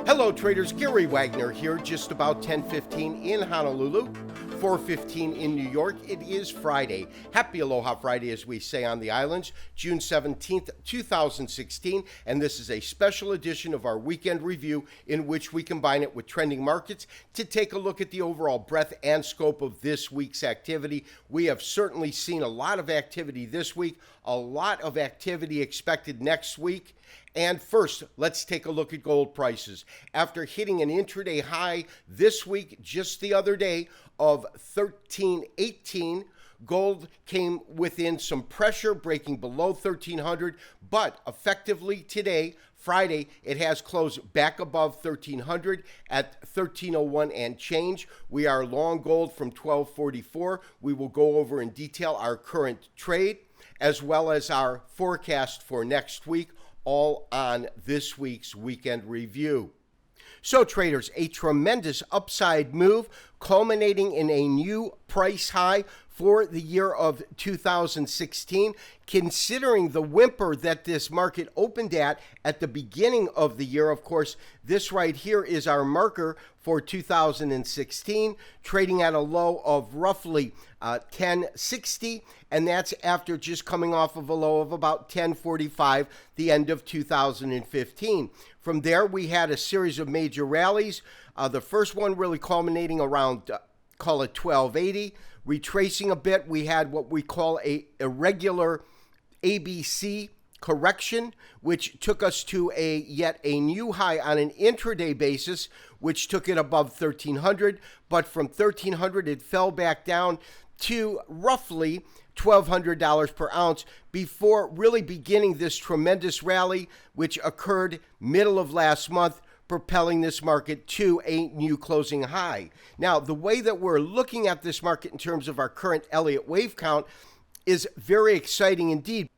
Hello traders, Gary Wagner here, just about 10:15 in Honolulu, 4:15 in New York. It is Friday. Happy Aloha Friday, as we say on the islands, June 17th, 2016, and this is a special edition of our weekend review in which we combine it with trending markets to take a look at the overall breadth and scope of this week's activity. We have certainly seen a lot of activity this week, a lot of activity expected next week. And first, let's take a look at gold prices. After hitting an intraday high this week, just the other day, of 1318, gold came within some pressure, breaking below 1300, but effectively today, Friday, it has closed back above 1300 at 1301 and change. We are long gold from 1244. We will go over in detail our current trade, as well as our forecast for next week, all on this week's weekend review. So traders, a tremendous upside move culminating in a new price high for the year of 2016, considering the whimper that this market opened at the beginning of the year. Of course, this right here is our marker for 2016, trading at a low of roughly 1060, and that's after just coming off of a low of about 1045 the end of 2015. From there, we had a series of major rallies. The first one really culminating around, call it 1280. Retracing a bit, we had what we call a irregular ABC correction, which took us to yet a new high on an intraday basis, which took it above 1300. But from 1300, it fell back down to roughly $1,200 per ounce before really beginning this tremendous rally, which occurred middle of last month, propelling this market to a new closing high. Now, the way that we're looking at this market in terms of our current Elliott wave count is very exciting indeed,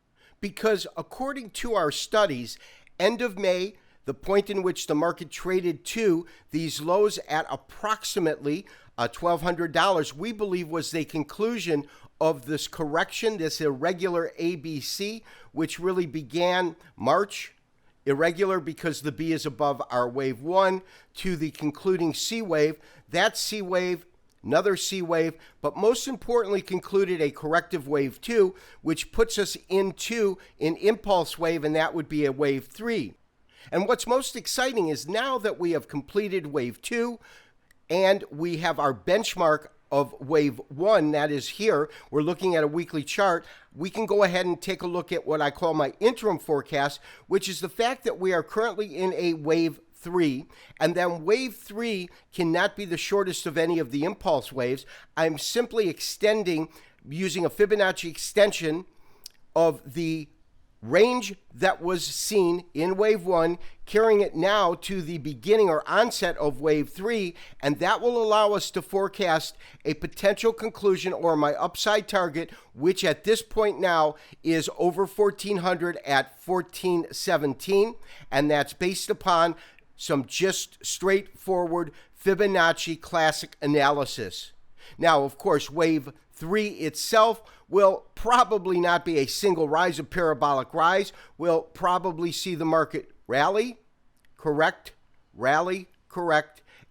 because according to our studies, end of May, the point in which the market traded to these lows at approximately $1,200, we believe was the conclusion of this correction, this irregular ABC, which really began March. Irregular because the B is above our wave 1 to the concluding C wave. That C wave, another C wave, but most importantly concluded a corrective wave 2, which puts us into an impulse wave, and that would be a wave 3. And what's most exciting is now that we have completed wave 2 and we have our benchmark of wave 1, that is here, we're looking at a weekly chart, we can go ahead and take a look at what I call my interim forecast, which is the fact that we are currently in a wave 3, and then wave 3 cannot be the shortest of any of the impulse waves. I'm simply extending, using a Fibonacci extension of the range that was seen in wave 1, carrying it now to the beginning or onset of wave 3, and that will allow us to forecast a potential conclusion or my upside target, which at this point now is over 1400 at 1417, and that's based upon some just straightforward Fibonacci classic analysis. Now, of course, wave 3 itself will probably not be a single rise, a parabolic rise. We'll probably see the market rally, correct,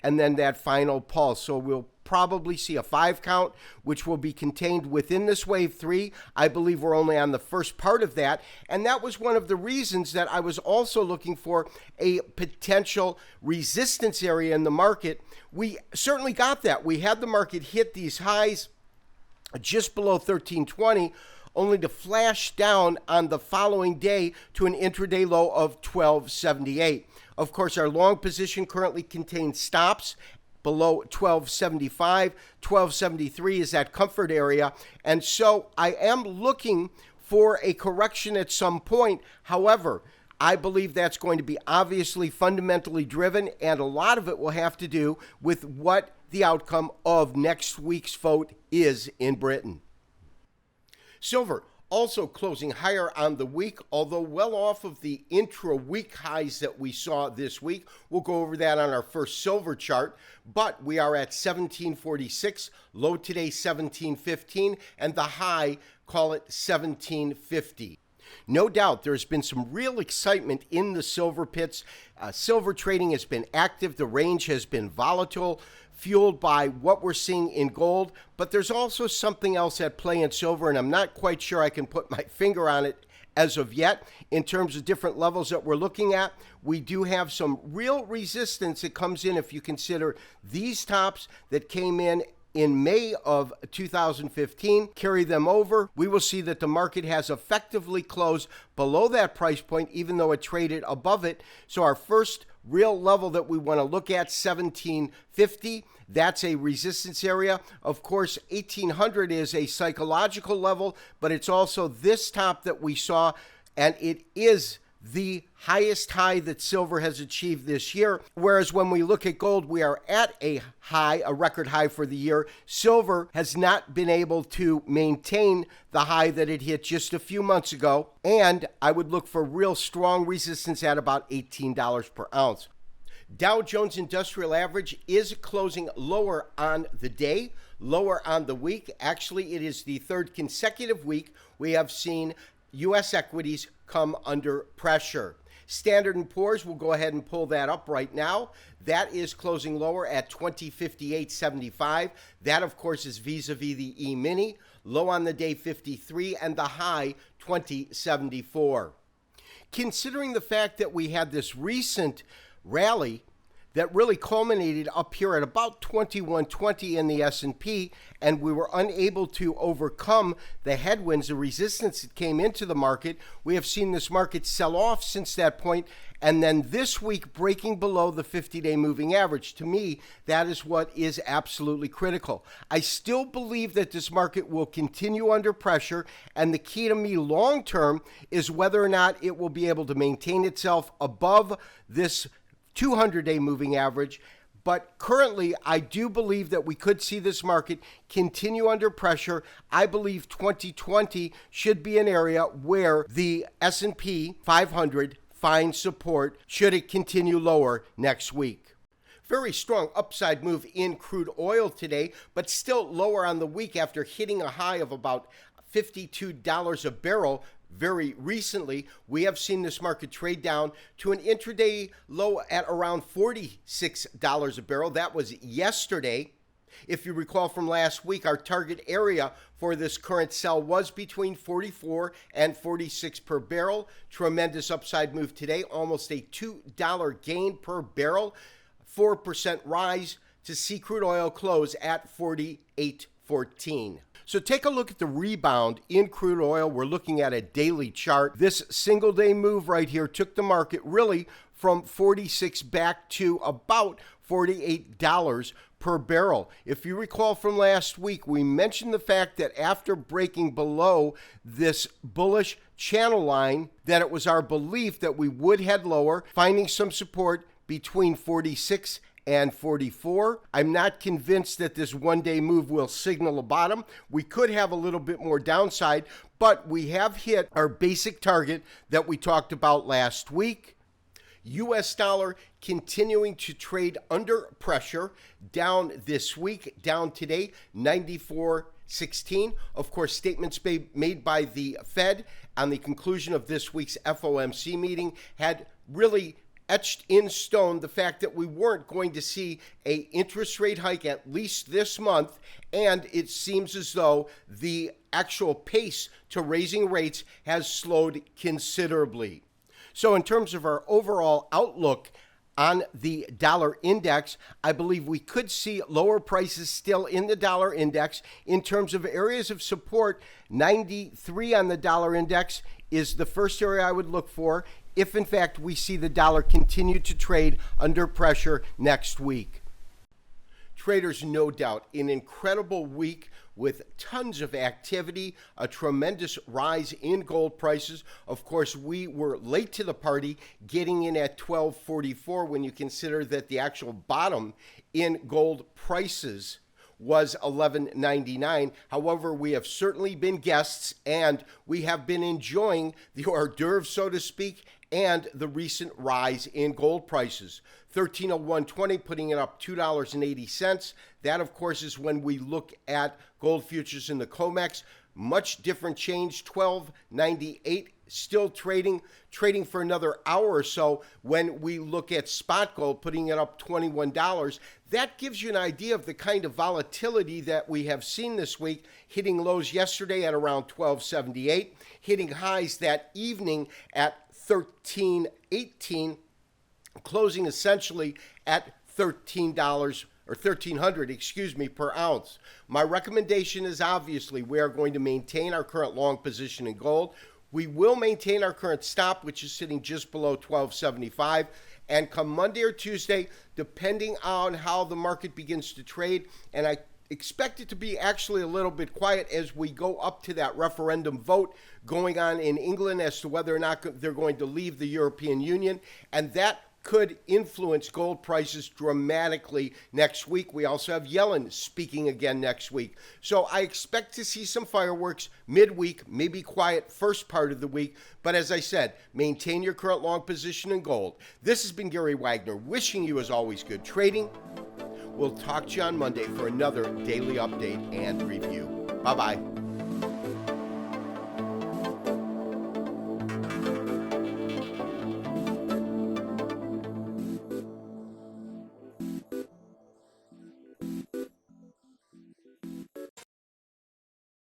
and then that final pulse. So we'll probably see a 5 count, which will be contained within this wave 3. I believe we're only on the first part of that. And that was one of the reasons that I was also looking for a potential resistance area in the market. We certainly got that. We had the market hit these highs just below 1320, only to flash down on the following day to an intraday low of 1278. Of course, our long position currently contains stops below 1275. 1273 is that comfort area, and so I am looking for a correction at some point. However, I believe that's going to be obviously fundamentally driven, and a lot of it will have to do with what the outcome of next week's vote is in Britain. Silver also closing higher on the week, although well off of the intra-week highs that we saw this week. We'll go over that on our first silver chart, but we are at 1746, low today 1715, and the high, call it 1750. No doubt there's been some real excitement in the silver pits. Silver trading has been active. The range has been volatile, fueled by what we're seeing in gold. But there's also something else at play in silver, and I'm not quite sure I can put my finger on it as of yet. In terms of different levels that we're looking at, we do have some real resistance that comes in if you consider these tops that came in May of 2015, carry them over. We will see that the market has effectively closed below that price point, even though it traded above it. So our first real level that we want to look at, 1750, that's a resistance area. Of course, 1800 is a psychological level, but it's also this top that we saw, and it is the highest high that silver has achieved this year. Whereas when we look at gold, we are at a high, a record high for the year. Silver has not been able to maintain the high that it hit just a few months ago. And I would look for real strong resistance at about $18 per ounce. Dow Jones Industrial Average is closing lower on the day, lower on the week. Actually, it is the third consecutive week we have seen U.S. equities come under pressure. Standard & Poor's, we'll go ahead and pull that up right now. That is closing lower at 2058.75. That, of course, is vis-a-vis the E-mini. Low on the day, 53, and the high, 2074. Considering the fact that we had this recent rally that really culminated up here at about 2120 in the S&P, and we were unable to overcome the headwinds, the resistance that came into the market. We have seen this market sell off since that point, and then this week breaking below the 50-day moving average. To me, that is what is absolutely critical. I still believe that this market will continue under pressure, and the key to me long term is whether or not it will be able to maintain itself above this 200-day moving average. But currently, I do believe that we could see this market continue under pressure. I believe 2020 should be an area where the S&P 500 finds support should it continue lower next week. Very strong upside move in crude oil today, but still lower on the week after hitting a high of about $52 a barrel. Very recently, we have seen this market trade down to an intraday low at around $46 a barrel. That was yesterday. If you recall from last week, our target area for this current sell was between 44 and 46 per barrel. Tremendous upside move today, almost a $2 gain per barrel, 4% rise to see crude oil close at 48.14. So take a look at the rebound in crude oil. We're looking at a daily chart. This single day move right here took the market really from 46 back to about $48 per barrel. If you recall from last week, we mentioned the fact that after breaking below this bullish channel line, that it was our belief that we would head lower, finding some support between 46 and 44. I'm not convinced that this one-day move will signal a bottom. We could have a little bit more downside, but we have hit our basic target that we talked about last week. U.S. dollar continuing to trade under pressure, down this week, down today, 94.16. Of course, statements made by the Fed on the conclusion of this week's FOMC meeting had really etched in stone the fact that we weren't going to see an interest rate hike at least this month, and it seems as though the actual pace to raising rates has slowed considerably. So in terms of our overall outlook on the dollar index, I believe we could see lower prices still in the dollar index. In terms of areas of support, 93 on the dollar index is the first area I would look for if in fact we see the dollar continue to trade under pressure next week. Traders, no doubt, an incredible week with tons of activity, a tremendous rise in gold prices. Of course, we were late to the party, getting in at $12.44 when you consider that the actual bottom in gold prices was $11.99. However, we have certainly been guests, and we have been enjoying the hors d'oeuvres, so to speak, and the recent rise in gold prices. 1301.20, putting it up $2.80. That, of course, is when we look at gold futures in the COMEX. much different change, 1298 still trading for another hour or so. When we look at spot gold, putting it up $21, that gives you an idea of the kind of volatility that we have seen this week, hitting lows yesterday at around 1278, hitting highs that evening at 1318, closing essentially at $13 or 1,300, per ounce. My recommendation is obviously we are going to maintain our current long position in gold. We will maintain our current stop, which is sitting just below 1275. And come Monday or Tuesday, depending on how the market begins to trade, and I expect it to be actually a little bit quiet as we go up to that referendum vote going on in England as to whether or not they're going to leave the European Union, and that could influence gold prices dramatically next week. We also have Yellen speaking again next week. So I expect to see some fireworks midweek, maybe quiet first part of the week. But as I said, maintain your current long position in gold. This has been Gary Wagner, wishing you as always good trading. We'll talk to you on Monday for another daily update and review. Bye-bye.